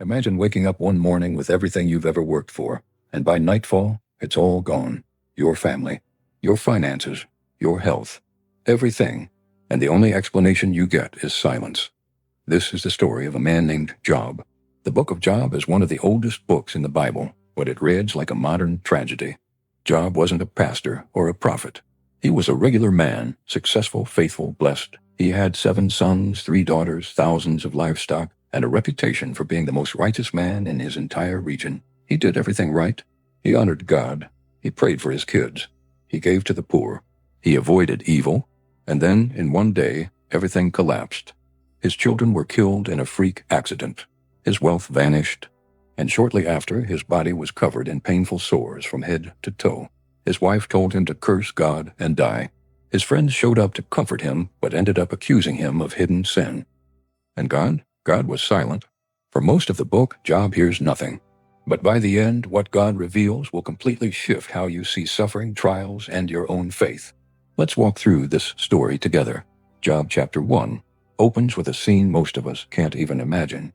Imagine waking up one morning with everything you've ever worked for, and by nightfall, it's all gone. Your family, your finances, your health, everything, and the only explanation you get is silence. This is the story of a man named Job. The book of Job is one of the oldest books in the Bible, but it reads like a modern tragedy. Job wasn't a pastor or a prophet. He was a regular man, successful, faithful, blessed. He had 7 sons, 3 daughters, thousands of livestock, and a reputation for being the most righteous man in his entire region. He did everything right. He honored God. He prayed for his kids. He gave to the poor. He avoided evil. And then, in one day, everything collapsed. His children were killed in a freak accident. His wealth vanished. And shortly after, his body was covered in painful sores from head to toe. His wife told him to curse God and die. His friends showed up to comfort him, but ended up accusing him of hidden sin. And God was silent. For most of the book, Job hears nothing. But by the end, what God reveals will completely shift how you see suffering, trials, and your own faith. Let's walk through this story together. Job chapter 1 opens with a scene most of us can't even imagine.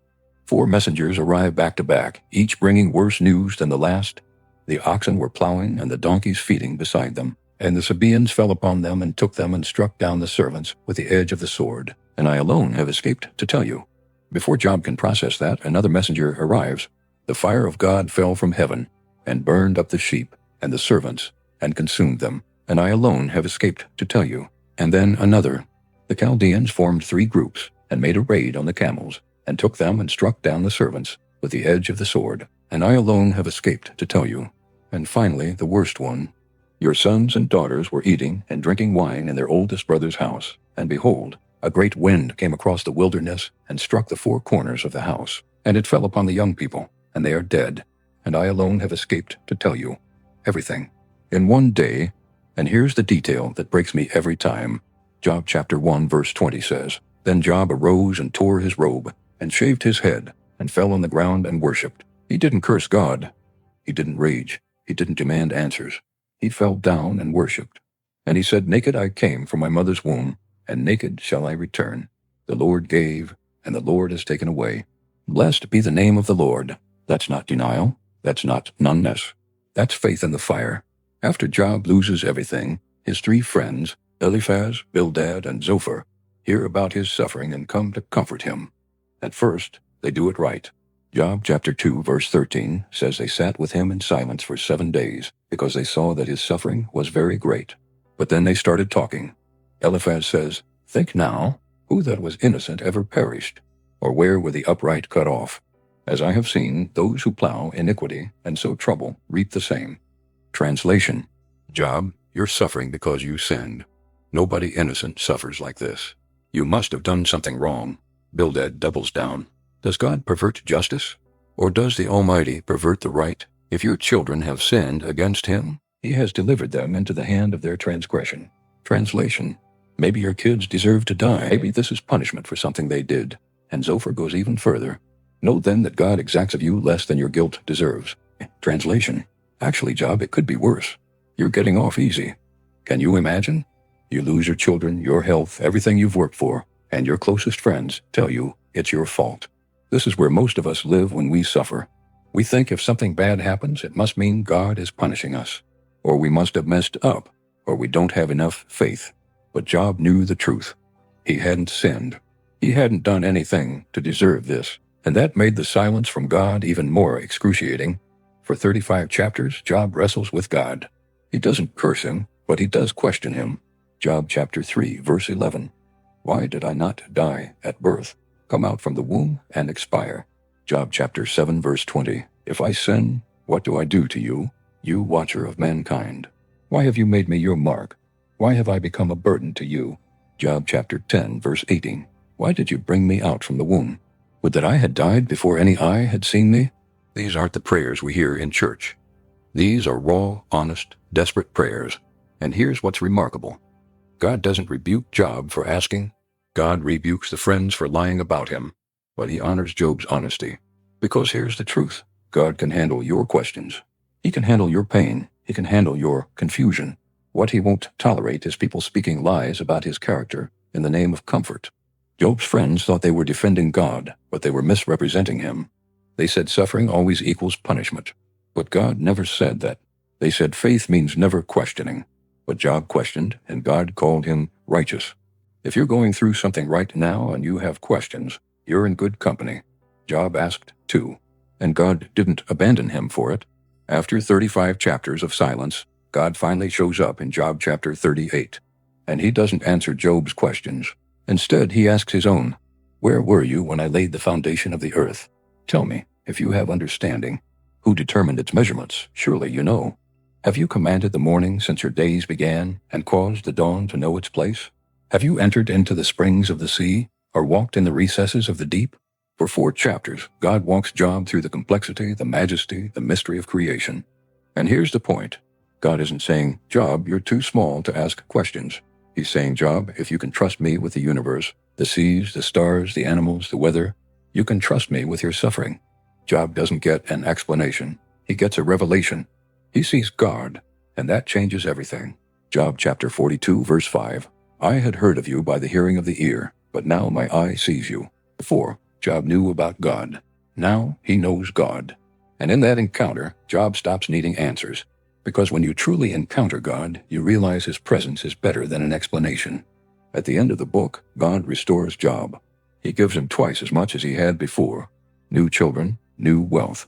4 messengers arrive back to back, each bringing worse news than the last. The oxen were plowing and the donkeys feeding beside them, and the Sabaeans fell upon them and took them and struck down the servants with the edge of the sword, and I alone have escaped to tell you. Before Job can process that, another messenger arrives. The fire of God fell from heaven and burned up the sheep and the servants and consumed them, and I alone have escaped to tell you. And then another. The Chaldeans formed 3 groups and made a raid on the camels and took them and struck down the servants with the edge of the sword, and I alone have escaped to tell you. And finally, the worst one. Your sons and daughters were eating and drinking wine in their oldest brother's house, and behold, a great wind came across the wilderness and struck the 4 corners of the house, and it fell upon the young people, and they are dead, and I alone have escaped to tell you everything. In one day, and here's the detail that breaks me every time. Job chapter 1 verse 20 says, Then Job arose and tore his robe, and shaved his head, and fell on the ground and worshipped. He didn't curse God. He didn't rage. He didn't demand answers. He fell down and worshipped. And he said, Naked I came from my mother's womb, and naked shall I return. The Lord gave, and the Lord has taken away. Blessed be the name of the Lord. That's not denial. That's not noneness. That's faith in the fire. After Job loses everything, his 3 friends, Eliphaz, Bildad, and Zophar, hear about his suffering and come to comfort him. At first, they do it right. Job chapter 2 verse 13 says they sat with him in silence for 7 days because they saw that his suffering was very great. But then they started talking. Eliphaz says, Think now, who that was innocent ever perished? Or where were the upright cut off? As I have seen, those who plow iniquity and sow trouble reap the same. Translation. Job, you're suffering because you sinned. Nobody innocent suffers like this. You must have done something wrong. Bildad doubles down. Does God pervert justice? Or does the Almighty pervert the right? If your children have sinned against Him, He has delivered them into the hand of their transgression. Translation. Maybe your kids deserve to die. Maybe this is punishment for something they did. And Zophar goes even further. Know then that God exacts of you less than your guilt deserves. Translation. Actually, Job, it could be worse. You're getting off easy. Can you imagine? You lose your children, your health, everything you've worked for, and your closest friends tell you it's your fault. This is where most of us live when we suffer. We think if something bad happens, it must mean God is punishing us, or we must have messed up, or we don't have enough faith. But Job knew the truth. He hadn't sinned. He hadn't done anything to deserve this, and that made the silence from God even more excruciating. For 35 chapters, Job wrestles with God. He doesn't curse him, but he does question him. Job chapter 3, verse 11. Why did I not die at birth? Come out from the womb and expire. Job chapter 7 verse 20. If I sin, what do I do to you, you watcher of mankind? Why have you made me your mark? Why have I become a burden to you? Job chapter 10 verse 18. Why did you bring me out from the womb? Would that I had died before any eye had seen me? These aren't the prayers we hear in church. These are raw, honest, desperate prayers. And here's what's remarkable. God doesn't rebuke Job for asking. God rebukes the friends for lying about him, but He honors Job's honesty. Because here's the truth. God can handle your questions. He can handle your pain. He can handle your confusion. What He won't tolerate is people speaking lies about His character in the name of comfort. Job's friends thought they were defending God, but they were misrepresenting Him. They said suffering always equals punishment. But God never said that. They said faith means never questioning. But Job questioned, and God called him righteous. If you're going through something right now and you have questions, you're in good company. Job asked too, and God didn't abandon him for it. After 35 chapters of silence, God finally shows up in Job chapter 38. And he doesn't answer Job's questions. Instead, he asks his own. Where were you when I laid the foundation of the earth? Tell me, if you have understanding. Who determined its measurements? Surely you know. Have you commanded the morning since your days began, and caused the dawn to know its place? Have you entered into the springs of the sea, or walked in the recesses of the deep? For 4 chapters, God walks Job through the complexity, the majesty, the mystery of creation. And here's the point. God isn't saying, Job, you're too small to ask questions. He's saying, Job, if you can trust me with the universe, the seas, the stars, the animals, the weather, you can trust me with your suffering. Job doesn't get an explanation. He gets a revelation. He sees God, and that changes everything. Job chapter 42, verse 5. I had heard of you by the hearing of the ear, but now my eye sees you. Before, Job knew about God. Now he knows God. And in that encounter, Job stops needing answers. Because when you truly encounter God, you realize his presence is better than an explanation. At the end of the book, God restores Job. He gives him twice as much as he had before. New children, new wealth,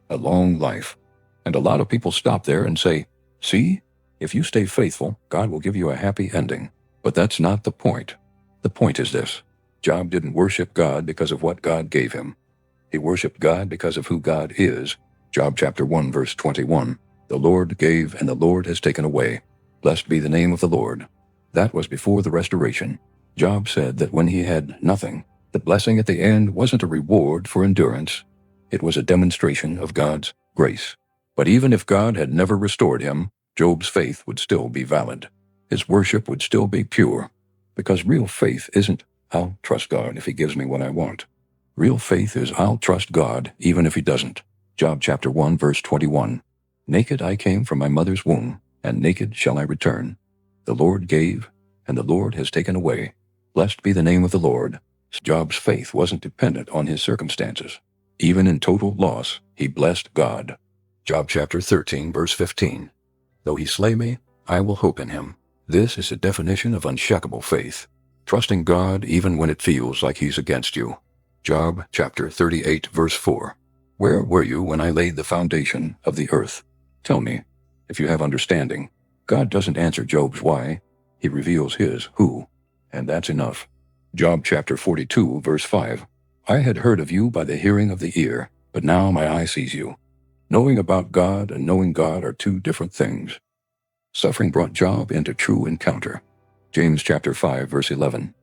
a long life. And a lot of people stop there and say, see, if you stay faithful, God will give you a happy ending. But that's not the point. The point is this. Job didn't worship God because of what God gave him. He worshiped God because of who God is. Job chapter 1, verse 21. The Lord gave, and the Lord has taken away. Blessed be the name of the Lord. That was before the restoration. Job said that when he had nothing, the blessing at the end wasn't a reward for endurance. It was a demonstration of God's grace. But even if God had never restored him, Job's faith would still be valid. His worship would still be pure. Because real faith isn't, I'll trust God if he gives me what I want. Real faith is, I'll trust God even if he doesn't. Job chapter 1, verse 21. Naked I came from my mother's womb, and naked shall I return. The Lord gave, and the Lord has taken away. Blessed be the name of the Lord. Job's faith wasn't dependent on his circumstances. Even in total loss, he blessed God. Job chapter 13, verse 15. Though he slay me, I will hope in him. This is a definition of unshakable faith. Trusting God even when it feels like he's against you. Job chapter 38, verse 4. Where were you when I laid the foundation of the earth? Tell me, if you have understanding. God doesn't answer Job's why. He reveals his who. And that's enough. Job chapter 42, verse 5. I had heard of you by the hearing of the ear, but now my eye sees you. Knowing about God and knowing God are two different things. Suffering brought Job into true encounter. James chapter 5, verse 11.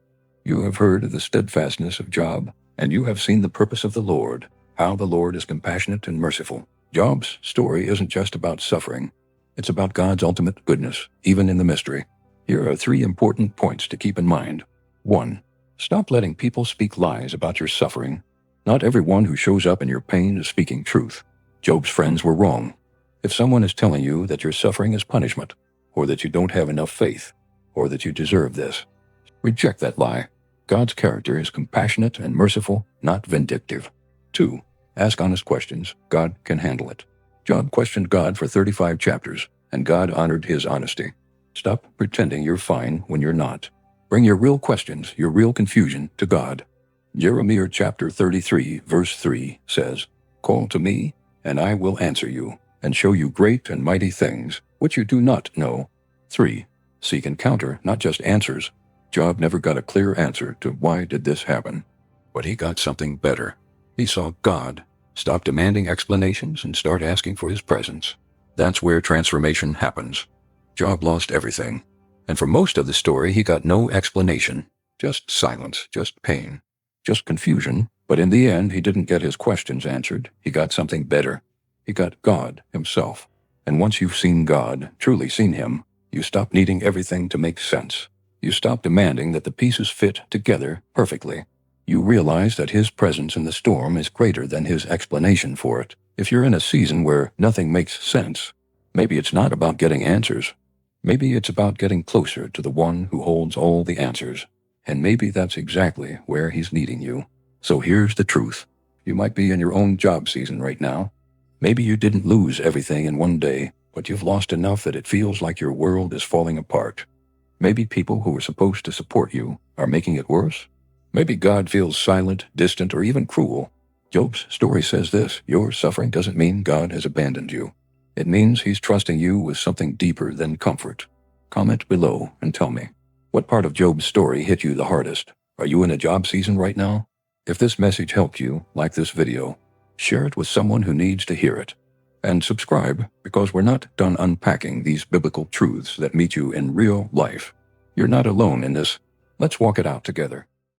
You have heard of the steadfastness of Job, and you have seen the purpose of the Lord, how the Lord is compassionate and merciful. Job's story isn't just about suffering. It's about God's ultimate goodness, even in the mystery. Here are 3 important points to keep in mind. 1. Stop letting people speak lies about your suffering. Not everyone who shows up in your pain is speaking truth. Job's friends were wrong. If someone is telling you that your suffering is punishment, or that you don't have enough faith, or that you deserve this, reject that lie. God's character is compassionate and merciful, not vindictive. 2. Ask honest questions. God can handle it. Job questioned God for 35 chapters, and God honored his honesty. Stop pretending you're fine when you're not. Bring your real questions, your real confusion, to God. Jeremiah chapter 33, verse 3 says, Call to me, and I will answer you, and show you great and mighty things, which you do not know. 3. Seek encounter, not just answers. Job never got a clear answer to why did this happen. But he got something better. He saw God. Stop demanding explanations and start asking for his presence. That's where transformation happens. Job lost everything. And for most of the story, he got no explanation. Just silence, just pain, just confusion. But in the end, he didn't get his questions answered. He got something better. He got God himself. And once you've seen God, truly seen him, you stop needing everything to make sense. You stop demanding that the pieces fit together perfectly. You realize that his presence in the storm is greater than his explanation for it. If you're in a season where nothing makes sense, maybe it's not about getting answers. Maybe it's about getting closer to the one who holds all the answers. And maybe that's exactly where he's needing you. So here's the truth. You might be in your own job season right now. Maybe you didn't lose everything in one day, but you've lost enough that it feels like your world is falling apart. Maybe people who were supposed to support you are making it worse. Maybe God feels silent, distant, or even cruel. Job's story says this: your suffering doesn't mean God has abandoned you. It means he's trusting you with something deeper than comfort. Comment below and tell me, what part of Job's story hit you the hardest? Are you in a job season right now? If this message helped you, like this video, share it with someone who needs to hear it. And subscribe, because we're not done unpacking these biblical truths that meet you in real life. You're not alone in this. Let's walk it out together.